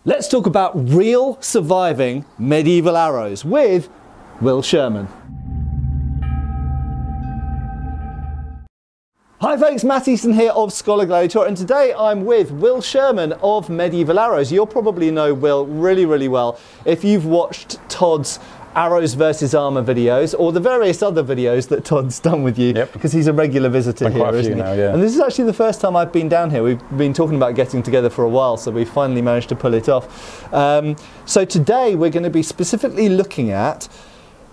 Let's talk about real surviving medieval arrows with Will Sherman. Hi folks, Matt Easton here of Schola Gladiatoria, and today I'm with Will Sherman of Medieval Arrows. You'll probably know Will really well if you've watched Todd's Arrows versus Armour videos, or the various other videos that Todd's done with you, because he's a regular visitor here, isn't he? Now, yeah. And this is actually the first time I've been down here. We've been talking about getting together for a while, so we finally managed to pull it off. So today we're going to be specifically looking at,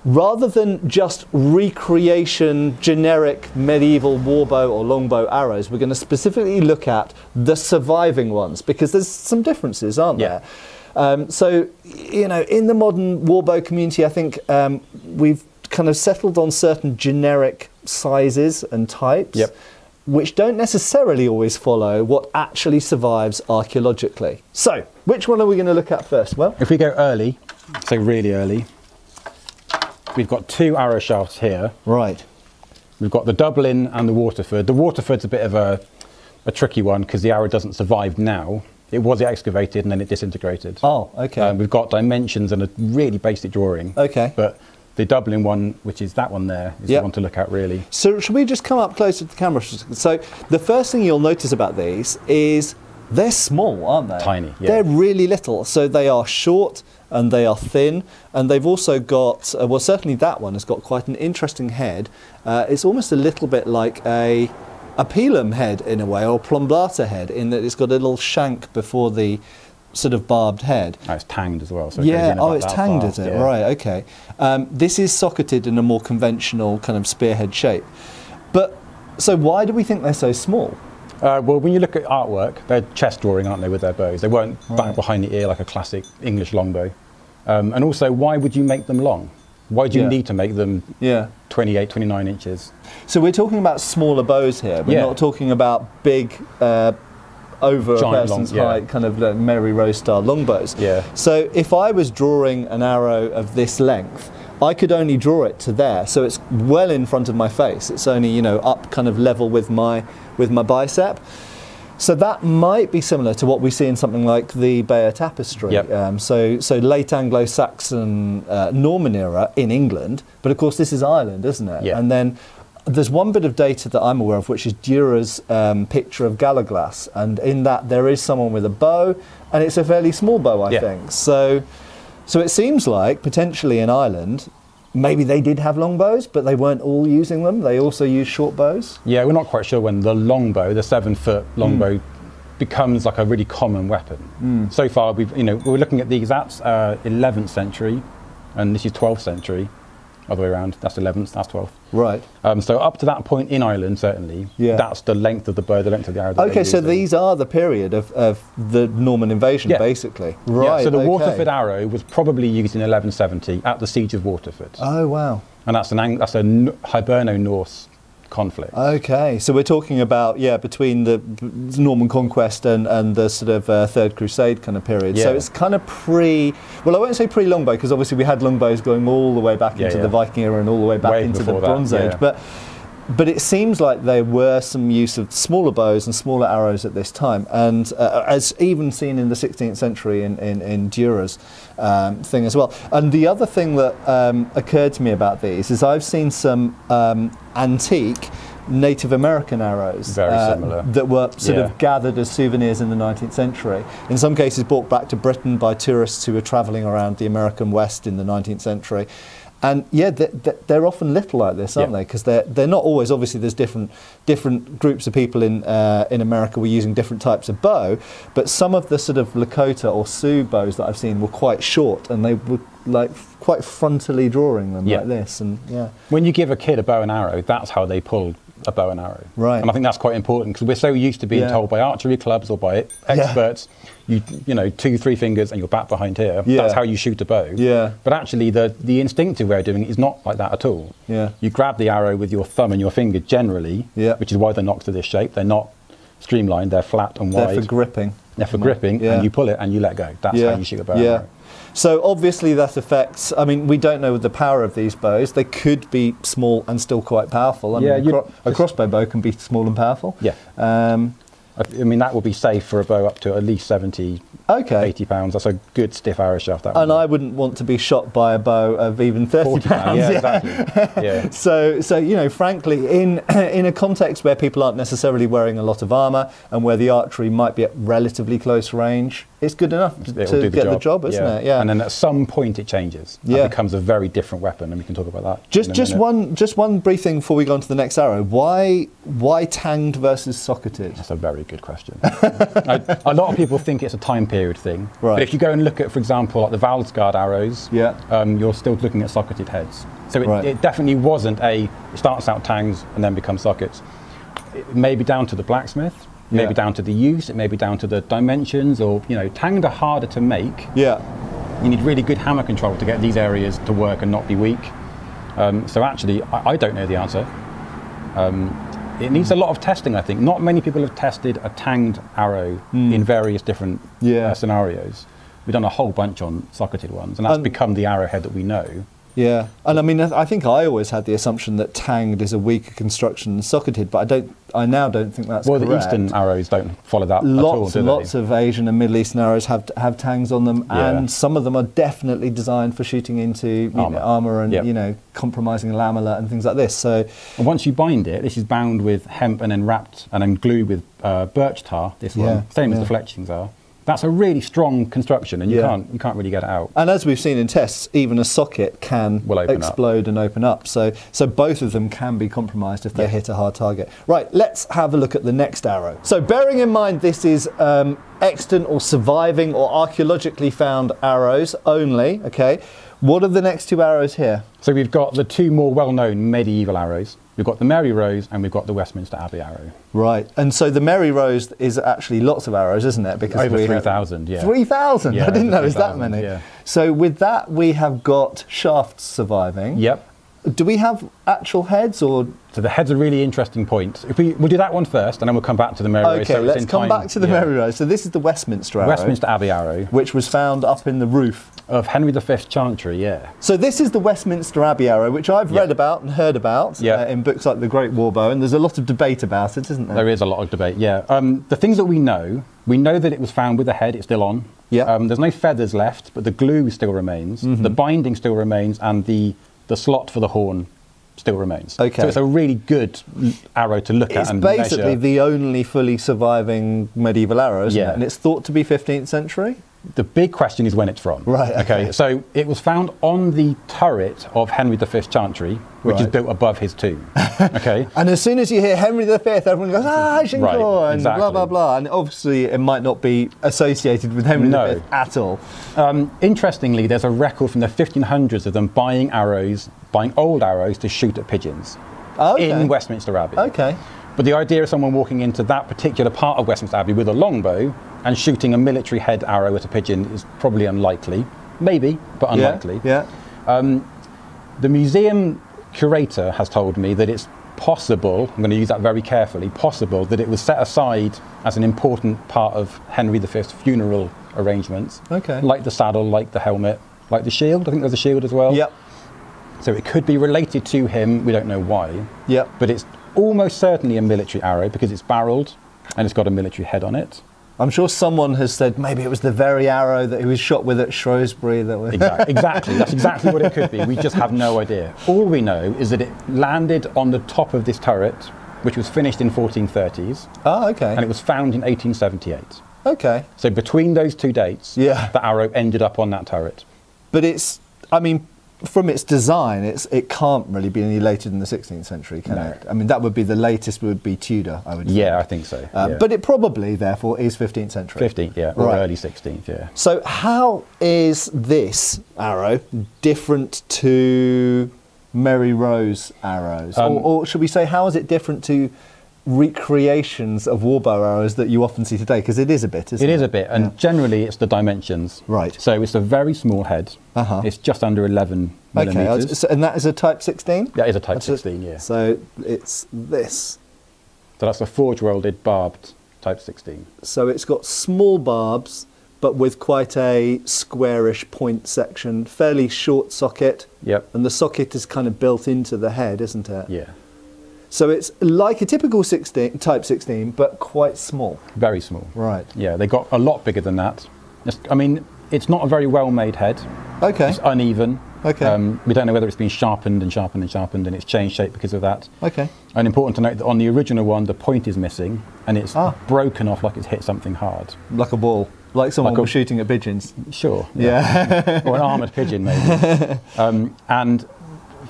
rather than just recreation generic medieval warbow or longbow arrows, we're going to specifically look at the surviving ones, because there's some differences, aren't there? So, you know, in the modern warbow community, I think we've kind of settled on certain generic sizes and types, which don't necessarily always follow what actually survives archaeologically. So, which one are we going to look at first? Well, if we go early, so really early, we've got two arrow shafts here. Right. We've got the Dublin and the Waterford. The Waterford's a bit of a tricky one because the arrow doesn't survive now. It was excavated and then it disintegrated. Oh, okay. We've got dimensions and a really basic drawing. Okay. But the Dublin one, which is that one there, is the one to look at really. So should we just come up closer to the camera? So the first thing you'll notice about these is they're small, aren't they? Tiny, yeah. They're really little. So they are short and they are thin, and they've also got, well, certainly that one has got quite an interesting head. It's almost a little bit like a pilum head in a way, or plomblata head, in that it's got a little shank before the sort of barbed head. Oh, it's tanged as well. So it's tanged, is it? Yeah. Right, okay. This is socketed in a more conventional kind of spearhead shape. But, so why do we think they're so small? Well, when you look at artwork, they're chest drawing, aren't they, with their bows? They weren't back behind the ear like a classic English longbow. And also, why would you make them long? Why do you need to make them 28, 29 inches? So we're talking about smaller bows here. We're not talking about big, over giant a person's height, kind of Mary Rose style longbows. Yeah. So if I was drawing an arrow of this length, I could only draw it to there, so it's well in front of my face. It's only, you know, up kind of level with my bicep. So that might be similar to what we see in something like the Bayeux Tapestry. So late Anglo-Saxon Norman era in England, but of course this is Ireland, isn't it? Yeah. And then there's one bit of data that I'm aware of, which is Dürer's picture of Galaglas, and in that there is someone with a bow, and it's a fairly small bow, I think. So it seems like potentially in Ireland, maybe they did have longbows, but they weren't all using them. They also used short bows. Yeah, we're not quite sure when the longbow, the 7-foot longbow, becomes like a really common weapon. So far, we're looking at these. That's 11th century, and this is 12th century. Other way around. That's 11th. That's 12th. Right. So up to that point in Ireland, certainly, that's the length of the bow, the length of the arrow. Okay, so these are the period of the Norman invasion, basically. Right. Yeah, so the Waterford arrow was probably used in 1170 at the Siege of Waterford. Oh wow. And that's a Hiberno-Norse conflict. Okay, so we're talking about between the Norman conquest and the sort of Third Crusade kind of period. So it's kind of well, I won't say pre-longbow, because obviously we had longbows going all the way back into the Viking era and all the way back into the Bronze Age. But it seems like there were some use of smaller bows and smaller arrows at this time, and as even seen in the 16th century in Dürer's thing as well. And the other thing that occurred to me about these is I've seen some antique Native American arrows that were sort of gathered as souvenirs in the 19th century. In some cases brought back to Britain by tourists who were travelling around the American West in the 19th century. And they're often little like this, aren't they? Because they're not always. Obviously, there's different groups of people in America were using different types of bow, but some of the sort of Lakota or Sioux bows that I've seen were quite short, and they were like quite frontally drawing them like this. And when you give a kid a bow and arrow, that's how they pull a bow and arrow. Right. And I think that's quite important, because we're so used to being told by archery clubs or by experts, you know, 2-3 fingers and you're back behind here. That's how you shoot a bow. Yeah. But actually the instinctive way of doing it is not like that at all. Yeah. You grab the arrow with your thumb and your finger generally, which is why they're knocked to this shape. They're not streamlined, they're flat and wide. They're for gripping. They're for gripping, and you pull it and you let go. That's how you shoot a bow and arrow. So obviously that affects, I mean, we don't know the power of these bows. They could be small and still quite powerful. I mean, a crossbow bow can be small and powerful. Yeah. I mean, that would be safe for a bow up to at least 70 Okay. £80. That's a good stiff arrow shaft. That and one. I wouldn't want to be shot by a bow of even £30. Yeah, exactly. Yeah. So you know, frankly, in a context where people aren't necessarily wearing a lot of armour and where the archery might be at relatively close range, it's good enough to get the job, isn't it? Yeah. And then at some point it changes. It becomes a very different weapon, and we can talk about that. Just one brief thing before we go on to the next arrow. Why tanged versus socketed? That's a very good question. A lot of people think it's a time period thing. Right. But if you go and look at, for example, like the Valsgard arrows, you're still looking at socketed heads. So it definitely wasn't it starts out tangs and then becomes sockets. It may be down to the blacksmith, maybe down to the use, it may be down to the dimensions, or, you know, tanged are harder to make. Yeah. You need really good hammer control to get these areas to work and not be weak. So actually, I don't know the answer. It needs a lot of testing, I think. Not many people have tested a tanged arrow in various different scenarios. We've done a whole bunch on socketed ones, and that's become the arrowhead that we know. Yeah, and I mean, I think I always had the assumption that tanged is a weaker construction than socketed, but I now don't think that's correct. Well, the Eastern arrows don't follow that at all, do they? Lots of Asian and Middle Eastern arrows have tangs on them, and some of them are definitely designed for shooting into armour and you know, compromising lamella and things like this. So, and once you bind it, this is bound with hemp and then wrapped and then glued with birch tar. This one, same as the fletchings are. That's a really strong construction, and you can't really get it out. And as we've seen in tests, even a socket can explode and open up. So both of them can be compromised if they hit a hard target. Right, let's have a look at the next arrow. So bearing in mind this is extant or surviving or archaeologically found arrows only, okay, what are the next two arrows here? So we've got the two more well-known medieval arrows. We've got the Mary Rose and we've got the Westminster Abbey arrow. Right, and so the Mary Rose is actually lots of arrows, isn't it? Because over 3,000, yeah. 3,000? Yeah, I didn't know it was that many. Yeah. So with that, we have got shafts surviving. Yep. Do we have actual heads, or...? So the head's a really interesting point. If we'll do that one first, and then we'll come back to the Mary Rose. Okay, let's come back to the Mary Rose. So this is the Westminster arrow. Westminster Abbey arrow. Which was found up in the roof of Henry V's Chantry, yeah. So this is the Westminster Abbey arrow, which I've read about and heard about in books like The Great Warbow, and there's a lot of debate about it, isn't there? There is a lot of debate, yeah. The things that we know that it was found with the head, it's still on. Yeah. There's no feathers left, but the glue still remains. The binding still remains, and the slot for the horn still remains. Okay. So it's a really good arrow to look at and measure. It's basically the only fully surviving medieval arrow, isn't it? And it's thought to be 15th century? The big question is when it's from. Right. Okay. So it was found on the turret of Henry V's Chantry, which is built above his tomb. Okay. And as soon as you hear Henry V, everyone goes, Shinko, and blah, blah, blah. And obviously it might not be associated with Henry V at all. Interestingly, there's a record from the 1500s of them buying old arrows to shoot at pigeons in Westminster Abbey. Okay. But the idea of someone walking into that particular part of Westminster Abbey with a longbow and shooting a military head arrow at a pigeon is probably unlikely. Maybe, but unlikely. Yeah. The museum curator has told me that it's possible, I'm going to use that very carefully, possible that it was set aside as an important part of Henry V's funeral arrangements. Okay. Like the saddle, like the helmet, like the shield. I think there's a shield as well. Yep. So it could be related to him, we don't know why. Yep. But it's almost certainly a military arrow because it's barreled and it's got a military head on it. I'm sure someone has said maybe it was the very arrow that he was shot with at Shrewsbury. That was exactly. That's exactly what it could be. We just have no idea. All we know is that it landed on the top of this turret, which was finished in 1430s. Oh, okay. And it was found in 1878. Okay. So between those two dates, the arrow ended up on that turret. But it's, I mean, from its design, it can't really be any later than the 16th century, can it? I mean, that would be the latest would be Tudor, I would say. Yeah, I think so. But it probably, therefore, is 15th century. 15th, yeah, or early 16th, yeah. So how is this arrow different to Mary Rose arrows? Or should we say, how is it different to recreations of warbow arrows that you often see today? Because it is a bit, isn't it? It is a bit, and generally it's the dimensions. Right. So it's a very small head. It's just under 11 millimetres. So, and that is a Type 16? That is a Type 16, yeah. So it's this. So that's a forge welded barbed Type 16. So it's got small barbs, but with quite a squarish point section, fairly short socket. Yep. And the socket is kind of built into the head, isn't it? Yeah. So it's like a typical Type 16, but quite small. Very small. Right. Yeah, they got a lot bigger than that. I mean, it's not a very well-made head. Okay. It's uneven. Okay. We don't know whether it's been sharpened and sharpened and sharpened, and it's changed shape because of that. Okay. And important to note that on the original one, the point is missing, and it's broken off like it's hit something hard. Like a ball. Like someone was shooting at pigeons. Sure. Yeah. Or an armoured pigeon, maybe. And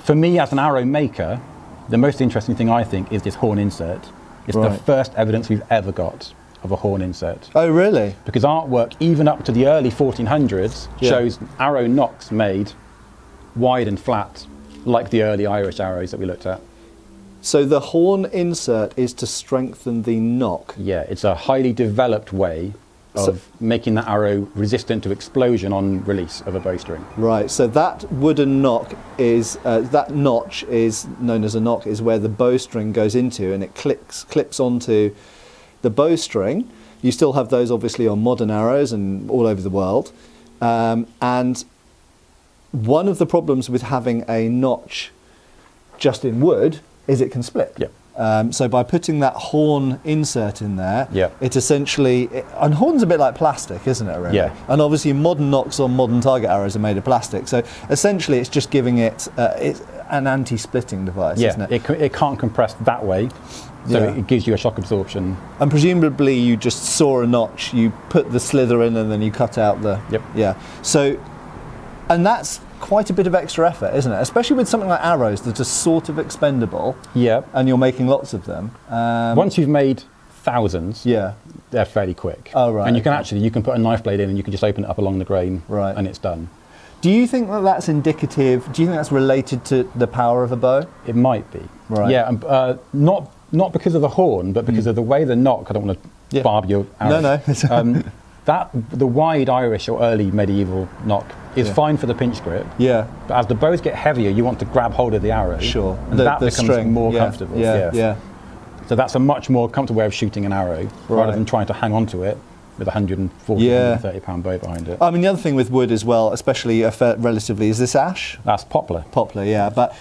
for me, as an arrow maker, the most interesting thing, I think, is this horn insert. It's the first evidence we've ever got of a horn insert. Oh, really? Because artwork, even up to the early 1400s, shows arrow nocks made wide and flat, like the early Irish arrows that we looked at. So the horn insert is to strengthen the nock? Yeah, it's a highly developed way of making that arrow resistant to explosion on release of a bowstring. Right, so that wooden nock is, that notch is known as a nock, is where the bowstring goes into, and it clips onto the bowstring. You still have those obviously on modern arrows and all over the world. And one of the problems with having a notch just in wood is it can split. Yeah. So by putting that horn insert in there, yeah, it essentially, and horn's a bit like plastic, isn't it, really? Yeah. And obviously modern nocks on modern target arrows are made of plastic, so essentially it's just giving it, it's an anti-splitting device, isn't it? It can't compress that way, so it gives you a shock absorption. And presumably you just saw a notch, you put the slither in, and then you cut out the... Yep. Yeah. So, and that's quite a bit of extra effort, isn't it? Especially with something like arrows that are sort of expendable. Yeah. And you're making lots of them. Once you've made thousands, yeah, they're fairly quick. Oh, right. And you can actually, you can put a knife blade in and you can just open it up along the grain, right, and it's done. Do you think that that's indicative, do you think that's related to the power of a bow? It might be. Right. Yeah, not because of the horn, but because of the way the nock, I don't want to barb your arrow. No. The wide Irish or early medieval nock is fine for the pinch grip. Yeah. But as the bows get heavier, you want to grab hold of the arrow. Sure. And that becomes more comfortable. Yeah. So that's a much more comfortable way of shooting an arrow, rather than trying to hang on to it with a 140, 130 pound bow behind it. I mean, the other thing with wood as well, especially relatively, is this ash? That's poplar. Poplar, yeah. But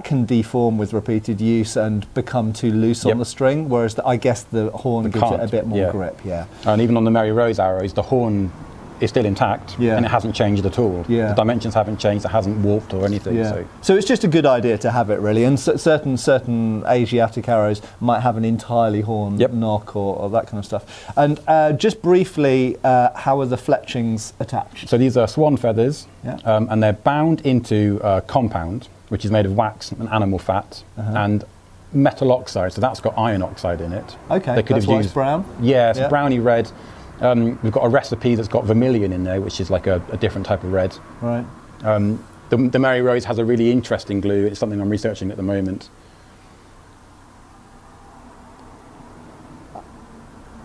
can deform with repeated use and become too loose on the string, whereas I guess the horn gives it a bit more grip, And even on the Mary Rose arrows, the horn is still intact, and it hasn't changed at all. The dimensions haven't changed, it hasn't warped or anything. So it's just a good idea to have it, really. And certain Asiatic arrows might have an entirely horn nock or that kind of stuff. And just briefly, how are the fletchings attached? So these are swan feathers, and they're bound into a compound, which is made of wax and animal fat, and metal oxide, so that's got iron oxide in it. Okay, that's why it's brown? Yeah, it's browny red. We've got a recipe that's got vermilion in there, which is like a different type of red. Right. The Mary Rose has a really interesting glue. It's something I'm researching at the moment.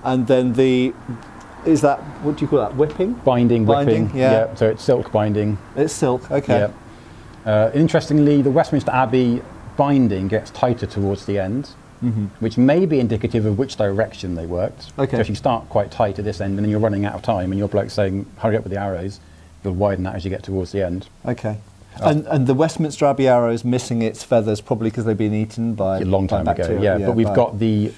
And then is that, what do you call that, whipping? Binding, whipping. Yeah. So it's silk binding. It's silk, okay. Yeah. Interestingly, the Westminster Abbey binding gets tighter towards the end. Which may be indicative of which direction they worked. Okay. So if you start quite tight at this end and then you're running out of time and your bloke's saying, hurry up with the arrows, you'll widen that as you get towards the end. Okay. And the Westminster Abbey arrow is missing its feathers probably because they've been eaten by a long time ago, but we've got the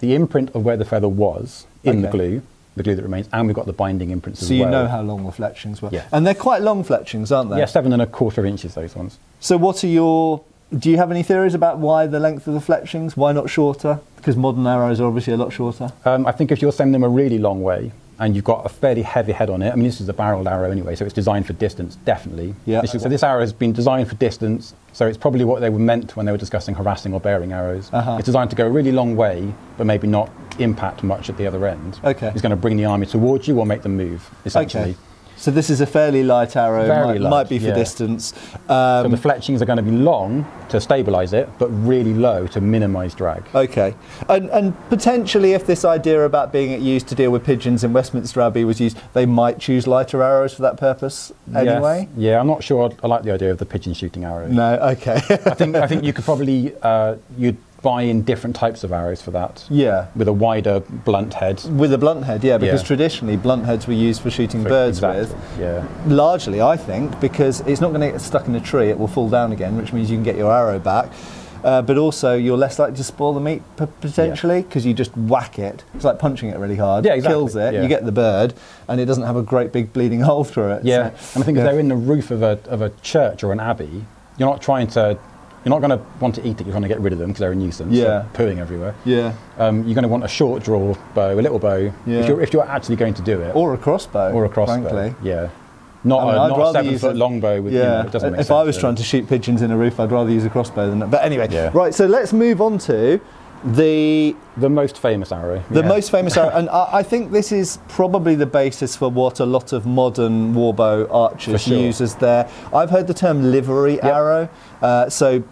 imprint of where the feather was in the glue that remains, and we've got the binding imprints as well. So you know how long the fletchings were. Yeah. And they're quite long fletchings, aren't they? Yeah, 7¼ inches, those ones. So what are do you have any theories about why the length of the fletchings? Why not shorter? Because modern arrows are obviously a lot shorter. I think if you're sending them a really long way and you've got a fairly heavy head on it, I mean, this is a barreled arrow anyway, so it's designed for distance, definitely. Yeah. So this arrow has been designed for distance, so it's probably what they were meant when they were discussing harassing or bearing arrows. It's designed to go a really long way, but maybe not impact much at the other end. Okay. It's going to bring the army towards you or make them move, essentially. Okay. So this is a fairly light arrow, might be for distance. So the fletchings are going to be long to stabilise it, but really low to minimise drag. Okay. And potentially if this idea about being used to deal with pigeons in Westminster Abbey was used, they might choose lighter arrows for that purpose anyway? Yes. Yeah, I'm not sure I like the idea of the pigeon shooting arrow. No, okay. I think you could probably, you'd buy in different types of arrows for that. Yeah. With a wider blunt head. With a blunt head, yeah, because traditionally blunt heads were used for shooting birds with. Yeah. Largely, I think, because it's not going to get stuck in a tree, it will fall down again, which means you can get your arrow back. but also you're less likely to spoil the meat potentially because you just whack it. It's like punching it really hard. Yeah, exactly. Kills it. You get the bird, and it doesn't have a great big bleeding hole through it. Yeah, so, and I think if they're in the roof of a church or an abbey, you're not going to want to eat it. You're trying to get rid of them because they're a nuisance. Yeah, they're pooing everywhere. Yeah, you're going to want a short draw bow, a little bow. Yeah. If you're actually going to do it, or a crossbow. Or a crossbow. Frankly. Yeah. Not a 7-foot longbow with, it doesn't make sense. If I was trying to shoot pigeons in a roof, I'd rather use a crossbow than that. But anyway, right, so let's move on to the most famous arrow. The most famous arrow, and I think this is probably the basis for what a lot of modern warbow archers use as their, I've heard the term livery arrow, so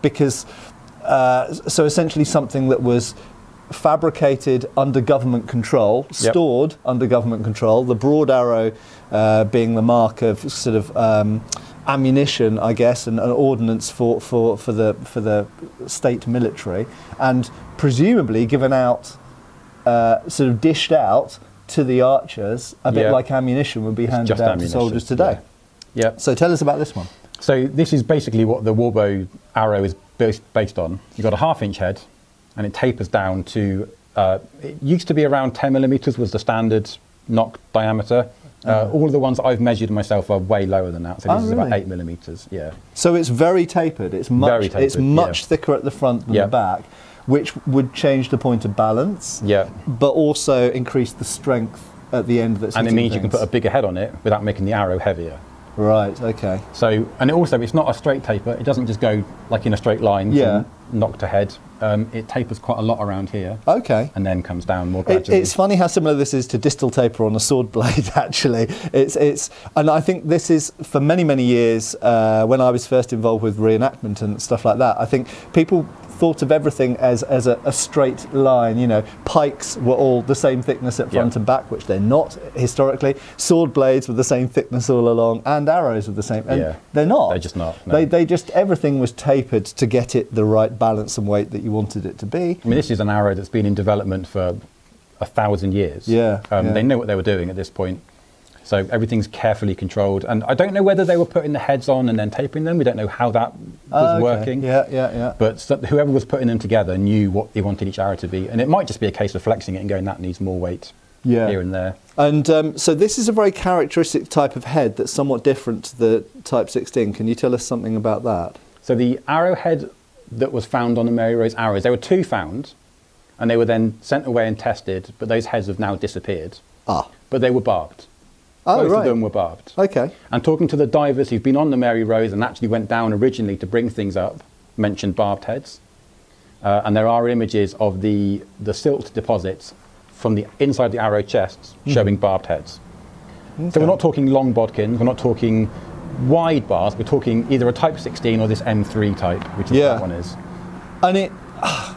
essentially something that was fabricated under government control, stored under government control, the broad arrow being the mark of sort of ammunition, I guess, and an ordnance for the state military, and presumably given out, sort of dished out to the archers, a bit like ammunition would be handed out to soldiers today. Yeah. So tell us about this one. So this is basically what the warbow arrow is based on. You've got a 1/2-inch head, and it tapers down to, it used to be around 10 millimeters was the standard nock diameter. All of the ones that I've measured myself are way lower than that, so this is about 8 millimeters. Yeah. So it's very tapered. It's much thicker at the front than the back, which would change the point of balance. Yeah. But also increase the strength at the end. And it means you can put a bigger head on it without making the arrow heavier. Right. Okay. So, and it's not a straight taper. It doesn't just go like in a straight line from nock to head. It tapers quite a lot around here. Okay. And then comes down more gradually. It's funny how similar this is to distal taper on a sword blade. Actually, and I think this is for many years when I was first involved with reenactment and stuff like that. I think people thought of everything as a straight line. You know, pikes were all the same thickness at front and back, which they're not historically. Sword blades were the same thickness all along, and arrows were the same. And they're not. They're just not. No. They just, everything was tapered to get it the right balance and weight that you wanted it to be. I mean, this is an arrow that's been in development for 1,000 years. They know what they were doing at this point. So everything's carefully controlled, and I don't know whether they were putting the heads on and then tapering them. We don't know how that was working. But whoever was putting them together knew what they wanted each arrow to be, and it might just be a case of flexing it and going, that needs more weight here and there. And so this is a very characteristic type of head that's somewhat different to the Type 16. Can you tell us something about that? So the arrowhead that was found on the Mary Rose arrows, there were 2 found, and they were then sent away and tested, but those heads have now disappeared. But they were barbed. Both of them were barbed. Okay. And talking to the divers who've been on the Mary Rose and actually went down originally to bring things up, mentioned barbed heads. And there are images of the silt deposits from the inside the arrow chests showing barbed heads. So we're not talking long bodkins, we're not talking wide bars, we're talking either a Type 16 or this M3 type, which is what that one is. And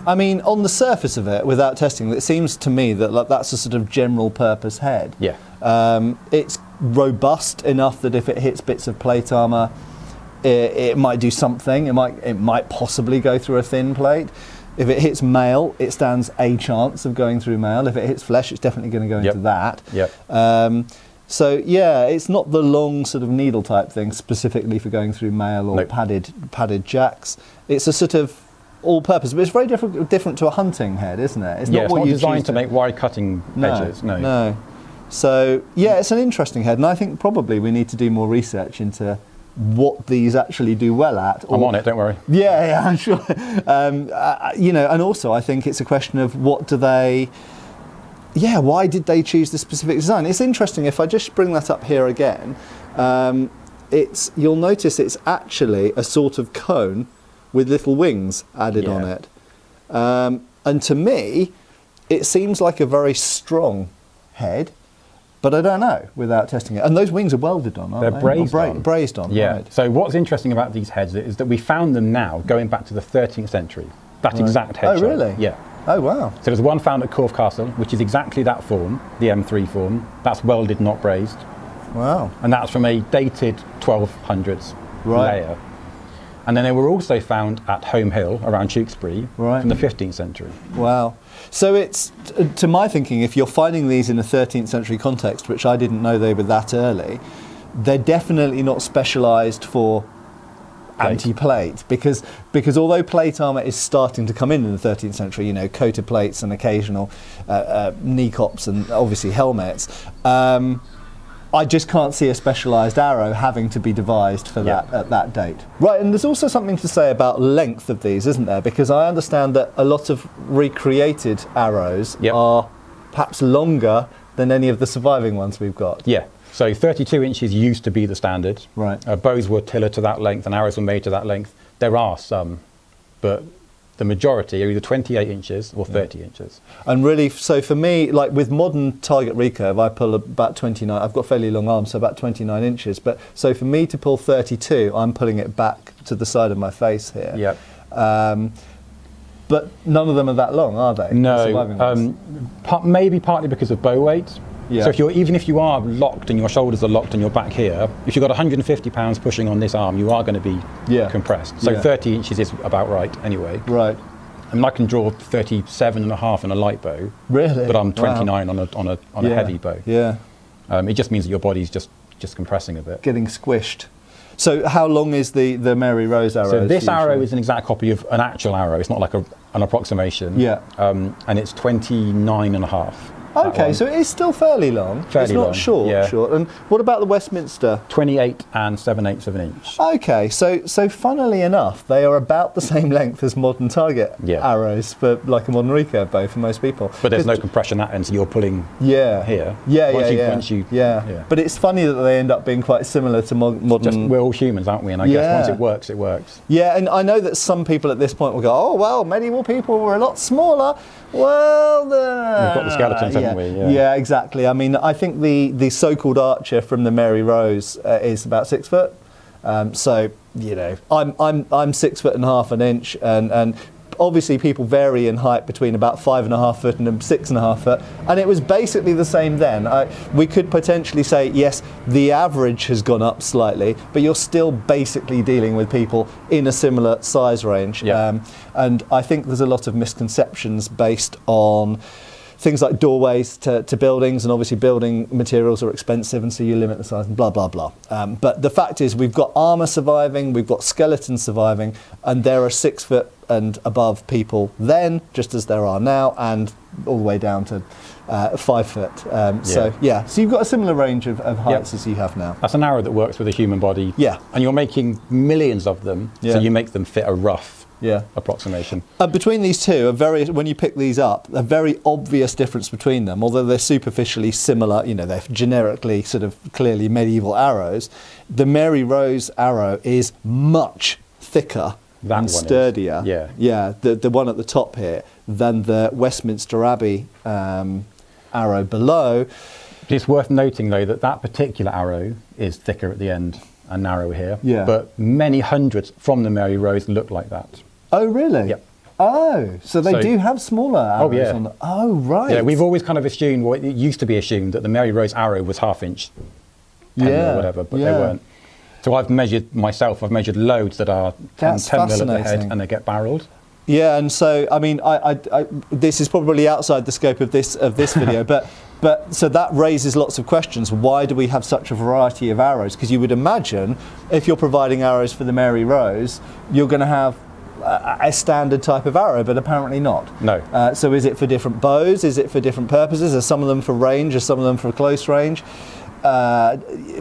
I mean, on the surface of it, without testing, it seems to me that that's a sort of general purpose head. Yeah. It's robust enough that if it hits bits of plate armour, it might do something. It might possibly go through a thin plate. If it hits mail, it stands a chance of going through mail. If it hits flesh, it's definitely going to go into that. Yep. So yeah, it's not the long sort of needle type thing specifically for going through mail or padded jacks. It's a sort of all-purpose, but it's very different to a hunting head, isn't it? It's not what you're designed to make wide cutting edges. No. So yeah, it's an interesting head, and I think probably we need to do more research into what these actually do well at. I'm on it, don't worry. Yeah, I'm sure. You know, and also I think it's a question of what do they. Yeah, why did they choose this specific design? It's interesting. If I just bring that up here again, you'll notice it's actually a sort of cone with little wings added on it. And to me, it seems like a very strong head, but I don't know without testing it. And those wings are welded on, aren't they? They're brazed on. Yeah. Right. So what's interesting about these heads is that we found them now going back to the 13th century. That exact head. Oh, really? Yeah. Oh, wow. So there's one found at Corfe Castle, which is exactly that form, the M3 form. That's welded, not brazed. Wow. And that's from a dated 1200s layer. And then they were also found at Home Hill around Tewkesbury from the 15th century. Wow. So it's, to my thinking, if you're finding these in a 13th century context, which I didn't know they were that early, they're definitely not specialised for anti-plate, because although plate armour is starting to come in the 13th century, you know, coated plates and occasional knee cops and obviously helmets, I just can't see a specialised arrow having to be devised for that at that date. Right, and there's also something to say about length of these, isn't there? Because I understand that a lot of recreated arrows are perhaps longer than any of the surviving ones we've got. Yeah. So 32 inches used to be the standard. Right. Bows were tiller to that length and arrows were made to that length. There are some, but the majority are either 28 inches or 30 inches. And really, so for me, like with modern target recurve, I pull about 29. I've got fairly long arms, so about 29 inches. But so for me to pull 32, I'm pulling it back to the side of my face here. Yep. But none of them are that long, are they? No. Maybe partly because of bow weight. Yeah. So even if you are locked and your shoulders are locked and you're back here, if you've got 150 pounds pushing on this arm, you are going to be compressed. So 30 inches is about right anyway. Right. I mean, I can draw 37.5 in a light bow. Really? But I'm 29 on a heavy bow. Yeah. It just means that your body's just compressing a bit. Getting squished. So how long is the Mary Rose arrow? So this arrow is an exact copy of an actual arrow. It's not like an approximation. Yeah. And it's 29.5. Okay, so it is still fairly long. Fairly long. It's not short. And what about the Westminster? 28 and 7/8 of an inch. Okay, so funnily enough, they are about the same length as modern target arrows for like a modern recurve bow for most people. But there's no compression at end, so you're pulling here. Yeah. But it's funny that they end up being quite similar to modern. We're all humans, aren't we? And I guess once it works, it works. Yeah, and I know that some people at this point will go, oh, well, medieval people were a lot smaller. Well, we've got the skeletons, haven't we? Yeah, exactly. I mean, I think the so-called archer from the Mary Rose is about 6 foot. So you know, I'm 6 foot and half an inch, and obviously people vary in height between about 5.5 foot and 6.5 foot, and it was basically the same then. We could potentially say yes, the average has gone up slightly, but you're still basically dealing with people in a similar size range. And I think there's a lot of misconceptions based on things like doorways to buildings, and obviously building materials are expensive, and so you limit the size and blah, blah, blah. But the fact is we've got armour surviving, we've got skeletons surviving, and there are 6 foot and above people then, just as there are now, and all the way down to 5 foot. So you've got a similar range of heights as you have now. That's an arrow that works with a human body. Yeah. And you're making millions of them, so you make them fit a rough approximation. Between these two, when you pick these up, a very obvious difference between them, although they're superficially similar, you know, they're generically sort of clearly medieval arrows. The Mary Rose arrow is much thicker and sturdier, the one at the top here, than the Westminster Abbey arrow below. It's worth noting though that particular arrow is thicker at the end and narrow here, but many hundreds from the Mary Rose look like that. Oh really? Yep. Oh, so they do have smaller arrows on them. Oh right. Yeah, we've always kind of assumed, well, it used to be assumed that the Mary Rose arrow was half-inch or whatever, but they weren't. So I've measured loads that are 10 mil at the head, and they get barreled. Yeah, and so I mean, this is probably outside the scope of this video, but so that raises lots of questions. Why do we have such a variety of arrows? Because you would imagine if you're providing arrows for the Mary Rose, you're going to have a standard type of arrow, but apparently not. No. So is it for different bows? Is it for different purposes? Are some of them for range? Are some of them for close range?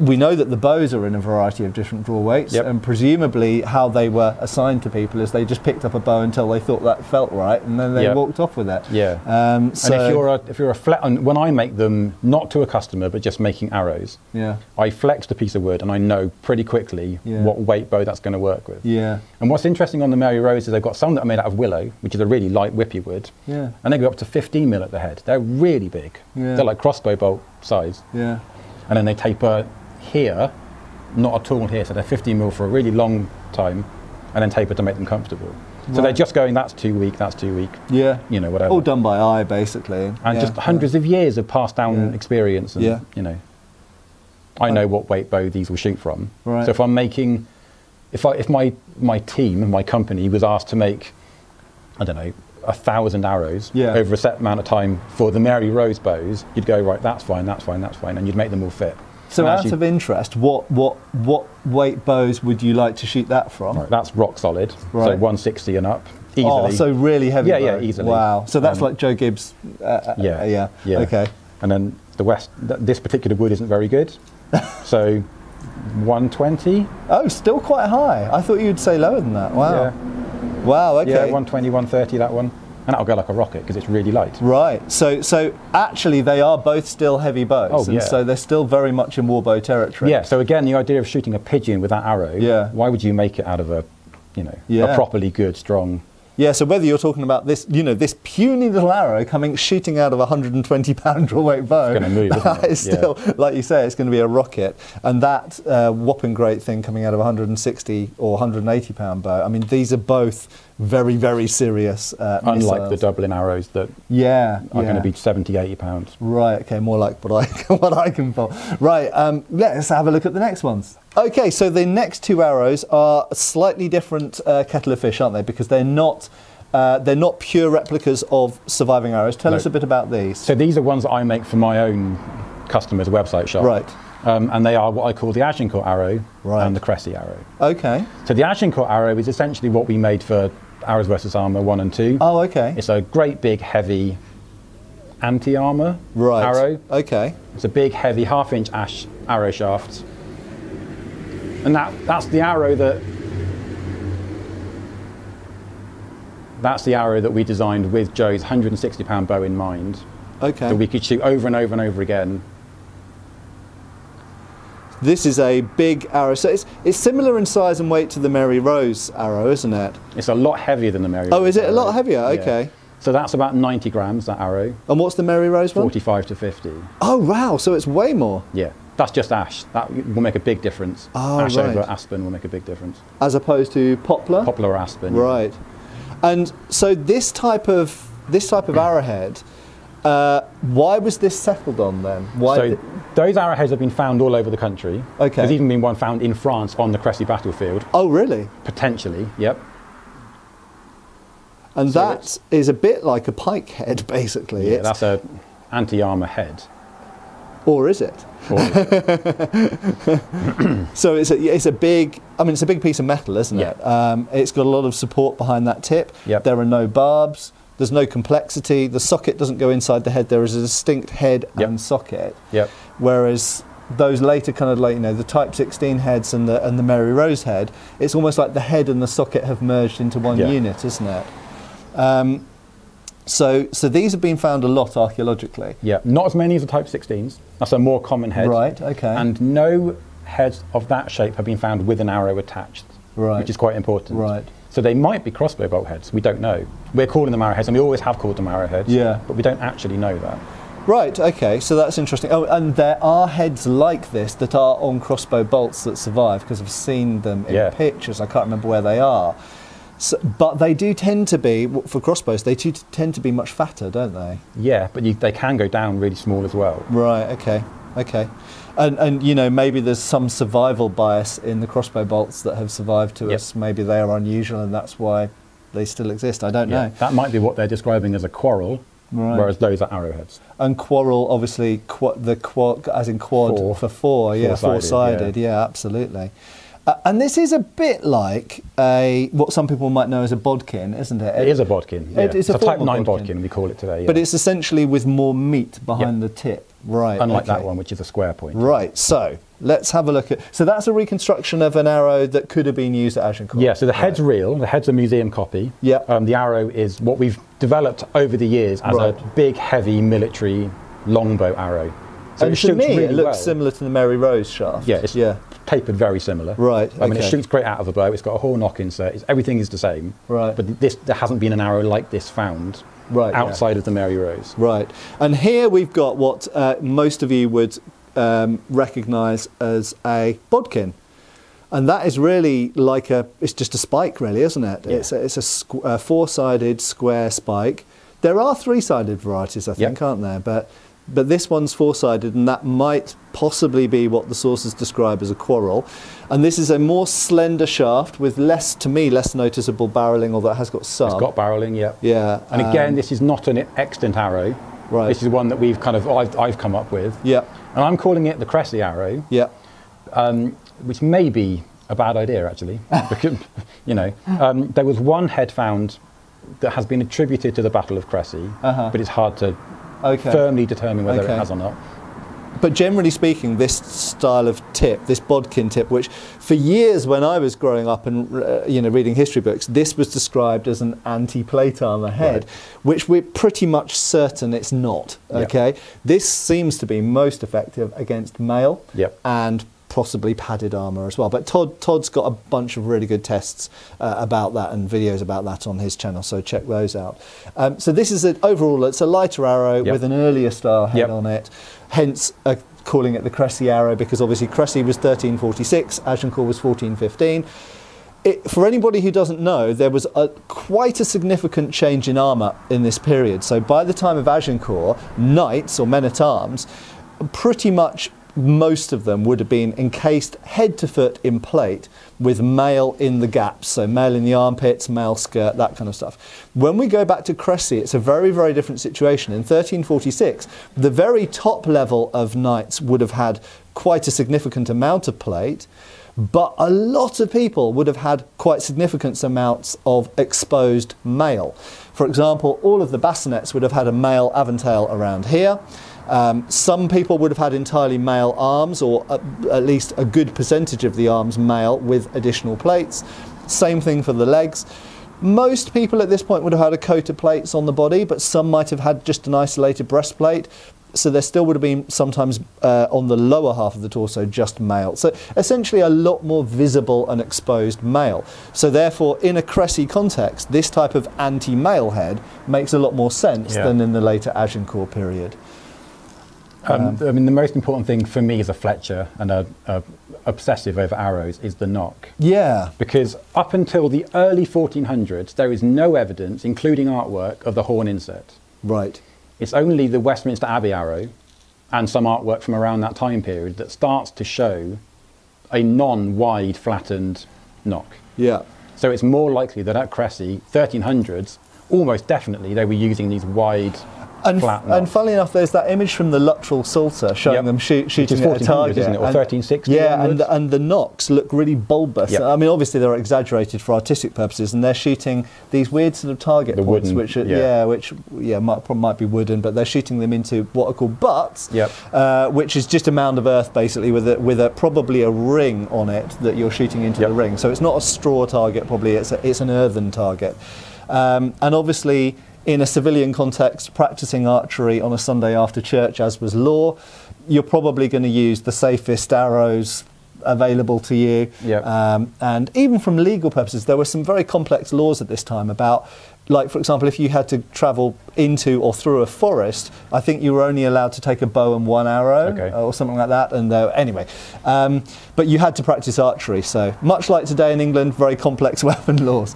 We know that the bows are in a variety of different draw weights, and presumably how they were assigned to people is they just picked up a bow until they thought that felt right, and then they walked off with it. Yeah. So and if you're a flat, and when I make them not to a customer but just making arrows, I flex the piece of wood and I know pretty quickly what weight bow that's going to work with. Yeah. And what's interesting on the Mary Rose is they've got some that are made out of willow, which is a really light whippy wood. Yeah. And they go up to 15 mil at the head. They're really big. Yeah. They're like crossbow bolt size. Yeah. And then they taper here, not at all here, so they're 15 mil for a really long time, and then taper to make them comfortable. So they're just going, that's too weak, that's too weak. Yeah. You know, whatever. All done by eye, basically. And just hundreds of years of passed down experience. And, you know, I know what weight bow these will shoot from. Right. So if I'm making, if my team and my company was asked to make, I don't know, 1,000 arrows over a set amount of time for the Mary Rose bows, you'd go, right, that's fine, and you'd make them all fit. So out of interest, what weight bows would you like to shoot that from? Right, that's rock solid, so 160 and up, easily. Oh, so really heavy bow. Yeah, easily. Wow, so that's like Joe Gibbs. Yeah, okay. And then this particular wood isn't very good, so 120. Oh, still quite high. I thought you'd say lower than that. Wow. Yeah. Wow, okay. Yeah, 120, 130, that one. And that'll go like a rocket because it's really light. Right. So actually they are both still heavy bows. Oh, yeah. And so they're still very much in warbow territory. Yeah, so again, the idea of shooting a pigeon with that arrow, why would you make it out of a properly good, strong... Yeah, so whether you're talking about this, this puny little arrow shooting out of a 120-pound draw weight bow, it's going to move, isn't it? It's still, like you say, it's going to be a rocket. And that whopping great thing coming out of a 160 or 180-pound bow, I mean, these are both very, very serious Unlike missiles. the Dublin arrows that are going to be 70, 80 pounds. Right, okay, more like what I can pull. Right, let's have a look at the next ones. Okay, so the next two arrows are a slightly different kettle of fish, aren't they? Because they're not pure replicas of surviving arrows. Tell us a bit about these. So these are ones that I make for my own customers' website shop. Right. And they are what I call the Agincourt arrow and the Cressy arrow. Okay. So the Agincourt arrow is essentially what we made for Arrows versus Armour 1 and 2. Oh, okay. It's a great big heavy anti-armour arrow. Okay. It's a big heavy half-inch arrow shaft. And that's the arrow that we designed with Joe's 160-pound bow in mind. Okay. That we could shoot over and over and over again. This is a big arrow. So it's similar in size and weight to the Mary Rose arrow, isn't it? It's a lot heavier than the Mary Rose. Oh, is it a lot heavier? Okay. Yeah. So that's about 90 grams, that arrow. And what's the Mary Rose one? 45 to 50. Oh, wow. So it's way more. Yeah. That's just ash. That will make a big difference. Oh, ash over aspen will make a big difference. As opposed to poplar? Poplar or aspen. Right. And so this type of arrowhead, why was this settled on then? Why? Those arrowheads have been found all over the country. Okay. There's even been one found in France on the Cressy battlefield. Oh, really? Potentially, yep. And so that is a bit like a pike head, basically. Yeah, that's a anti-armour head. Or is it? So it's a big. I mean, it's a big piece of metal, isn't it? It's got a lot of support behind that tip. Yep. There are no barbs. There's no complexity. The socket doesn't go inside the head. There is a distinct head and socket. Yep. Whereas those later kind of like the Type 16 heads and the Mary Rose head, it's almost like the head and the socket have merged into one unit, isn't it? So these have been found a lot archaeologically. Yeah, not as many as the Type 16s. That's a more common head. Right. Okay. And no heads of that shape have been found with an arrow attached. Right. Which is quite important. Right. So they might be crossbow bolt heads. We don't know. We're calling them arrowheads, and we always have called them arrowheads. Yeah. But we don't actually know that. Right, okay, so that's interesting. Oh, and there are heads like this that are on crossbow bolts that survive, because I've seen them in pictures. I can't remember where they are. So, but they do tend to be, for crossbows, they do tend to be much fatter, don't they? Yeah, but they can go down really small as well. Right, okay, okay. And maybe there's some survival bias in the crossbow bolts that have survived to us. Maybe they are unusual and that's why they still exist. I don't know. That might be what they're describing as a quarrel, whereas those are arrowheads. And quarrel, obviously, as in quad for four. Yeah, four-sided. Yeah, absolutely. And this is a bit like what some people might know as a bodkin, isn't it? It is a bodkin. Yeah. It's a Type 9 bodkin, we call it today. Yeah. But it's essentially with more meat behind the tip. Right. Unlike that one, which is a square point. Right. So let's have a look at. So that's a reconstruction of an arrow that could have been used at Agincourt. Yeah. So the head's real. The head's a museum copy. Yeah. The arrow is what we've developed over the years as a big, heavy military longbow arrow. So and to me, really it looks similar to the Mary Rose shaft. Yeah. It's tapered very similar. Right. I mean, it shoots great out of the bow. It's got a whole knock insert. Everything is the same. Right. But there hasn't been an arrow like this found. Right, outside of the Mary Rose. Right. And here we've got what most of you would recognise as a bodkin. And that is really like it's just a spike really, isn't it? Yeah. It's a four-sided square spike. There are three-sided varieties, I think, aren't there? But this one's four-sided, and that might possibly be what the sources describe as a quarrel. And this is a more slender shaft with to me, less noticeable barrelling, although it has got some. It's got barrelling, yeah. Yeah. And again, this is not an extant arrow. Right. This is one that we've I've come up with. Yeah. And I'm calling it the Cressy arrow. Yeah. Which may be a bad idea, actually. Because, you know, there was one head found that has been attributed to the Battle of Cressy, but it's hard to firmly determine whether it has or not. But generally speaking, this style of tip, this bodkin tip, which for years when I was growing up and you know, reading history books, this was described as an anti-plate armour head, which we're pretty much certain it's not. Okay, this seems to be most effective against mail and possibly padded armour as well. But Todd's got a bunch of really good tests about that and videos about that on his channel, so check those out. So this is overall, it's a lighter arrow with an earlier style head on it, hence calling it the Cressy arrow, because obviously Cressy was 1346, Agincourt was 1415. For anybody who doesn't know, there was quite a significant change in armour in this period. So by the time of Agincourt, knights or men-at-arms, pretty much most of them would have been encased head to foot in plate with mail in the gaps, so mail in the armpits, mail skirt, that kind of stuff. When we go back to Cressy, it's a very, very different situation. In 1346, the very top level of knights would have had quite a significant amount of plate, but a lot of people would have had quite significant amounts of exposed mail. For example, all of the bassinets would have had a mail aventail around here. Some people would have had entirely mail arms, or at least a good percentage of the arms mail with additional plates. Same thing for the legs. Most people at this point would have had a coat of plates on the body, but some might have had just an isolated breastplate. So there still would have been sometimes on the lower half of the torso just mail. So essentially a lot more visible and exposed mail. So therefore, in a Cressy context, this type of anti-mail head makes a lot more sense than in the later Agincourt period. I mean, the most important thing for me as a Fletcher and a obsessive over arrows is the knock. Yeah. Because up until the early 1400s, there is no evidence, including artwork, of the horn inset. Right. It's only the Westminster Abbey arrow and some artwork from around that time period that starts to show a non-wide flattened knock. Yeah. So it's more likely that at Cressy, 1300s, almost definitely they were using these wide and funnily enough, there's that image from the Luttrell Psalter showing them shooting at a target, isn't it? Or 1360. Yeah, and the knocks look really bulbous. I mean, obviously they're exaggerated for artistic purposes, and they're shooting these weird sort of target points, which are, might be wooden, but they're shooting them into what are called butts, which is just a mound of earth basically with probably a ring on it that you're shooting into the ring. So it's not a straw target, probably it's an earthen target, and obviously, in a civilian context, practicing archery on a Sunday after church, as was law, you're probably going to use the safest arrows available to you. And even from legal purposes, there were some very complex laws at this time about, like, for example, if you had to travel into or through a forest, I think you were only allowed to take a bow and one arrow or something like that. And anyway, but you had to practice archery. So much like today in England, very complex weapon laws.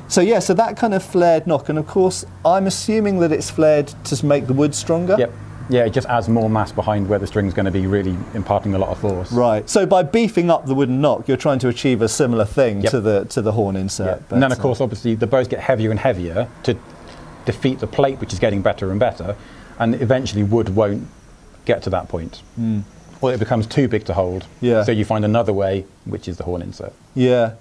So yeah, so that kind of flared knock, and of course, I'm assuming that it's flared to make the wood stronger. Yeah, it just adds more mass behind where the string's going to be really imparting a lot of force. Right. So by beefing up the wooden knock, you're trying to achieve a similar thing to the horn insert. But, and then, of course, obviously, the bows get heavier and heavier to defeat the plate, which is getting better and better, and eventually wood won't get to that point. Or it becomes too big to hold. So you find another way, which is the horn insert. Yeah.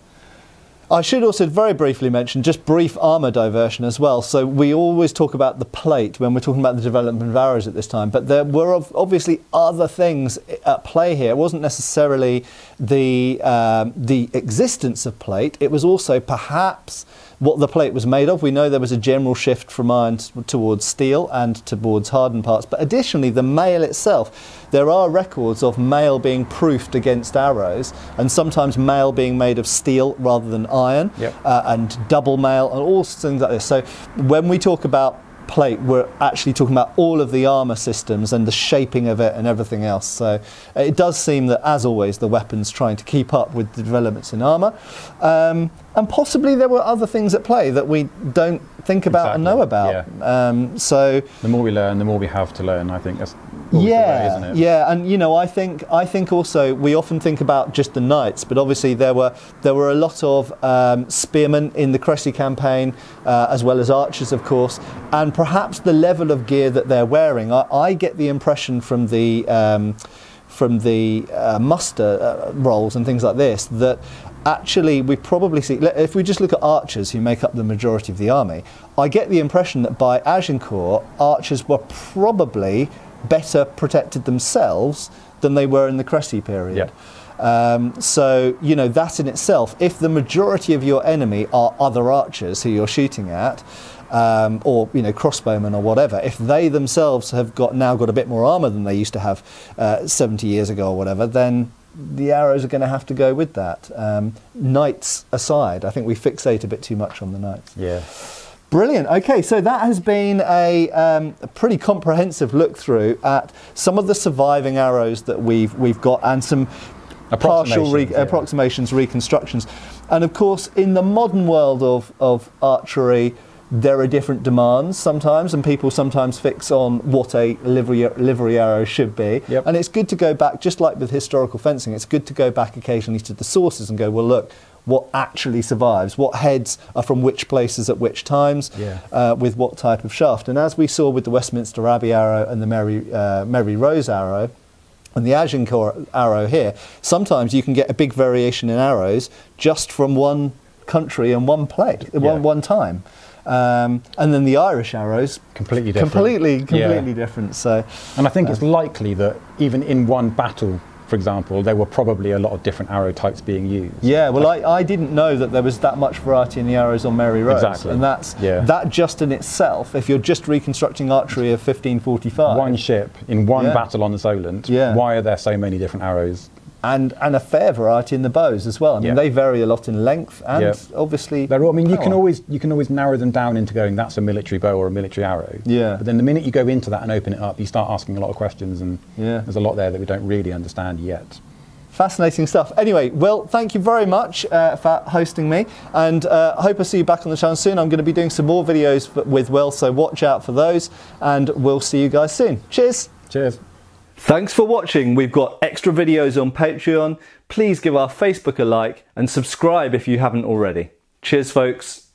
I should also very briefly mention just brief armour diversion as well. So we always talk about the plate when we're talking about the development of arrows at this time, but there were obviously other things at play here. It wasn't necessarily the existence of plate, it was also perhaps what the plate was made of. We know there was a general shift from iron towards steel and towards hardened parts, but additionally the mail itself, there are records of mail being proofed against arrows, and sometimes mail being made of steel rather than iron, and double mail and all things like this. So when we talk about plate, we're actually talking about all of the armour systems and the shaping of it and everything else. So it does seem that, as always, the weapon's trying to keep up with the developments in armour. And possibly there were other things at play that we don't think about and know about. Yeah. So the more we learn, the more we have to learn. I think that's always the way, isn't it? Yeah, and you know, I think also we often think about just the knights, but obviously there were a lot of spearmen in the Cressy campaign, as well as archers, of course, and perhaps the level of gear that they're wearing. I get the impression from the muster rolls and things like this that actually we probably see, if we just look at archers who make up the majority of the army, I get the impression that by Agincourt, archers were probably better protected themselves than they were in the Cressy period. Yeah. So, you know, that in itself, if the majority of your enemy are other archers who you're shooting at, or, you know, crossbowmen or whatever, if they themselves have now got a bit more armour than they used to have 70 years ago or whatever, then the arrows are going to have to go with that. Knights aside, I think we fixate a bit too much on the knights. Yeah. Brilliant. Okay, so that has been a pretty comprehensive look through at some of the surviving arrows that we've got, and some partial approximations, reconstructions. And of course, in the modern world of archery, there are different demands sometimes, and people sometimes fix on what a livery arrow should be. Yep. And it's good to go back, just like with historical fencing, it's good to go back occasionally to the sources and go, well, look, what actually survives, what heads are from which places at which times, with what type of shaft. And as we saw with the Westminster Abbey arrow and the Mary Rose arrow, and the Agincourt arrow here, sometimes you can get a big variation in arrows just from one country and one plate, one time. And then the Irish arrows, completely different. Completely different. So, and I think it's likely that even in one battle, for example, there were probably a lot of different arrow types being used. Yeah, well, I didn't know that there was that much variety in the arrows on Mary Rose. Exactly. And that just in itself, if you're just reconstructing archery of 1545. One ship in one battle on the Solent, why are there so many different arrows? And a fair variety in the bows as well. I mean, they vary a lot in length, and obviously they're all, I mean, you can always narrow them down into going, that's a military bow or a military arrow. Yeah. But then the minute you go into that and open it up, you start asking a lot of questions, and there's a lot there that we don't really understand yet. Fascinating stuff. Anyway, Will, thank you very much for hosting me, and I hope I see you back on the channel soon. I'm going to be doing some more videos with Will, so watch out for those, and we'll see you guys soon. Cheers. Cheers. Thanks for watching. We've got extra videos on Patreon. Please give our Facebook a like and subscribe if you haven't already. Cheers, folks.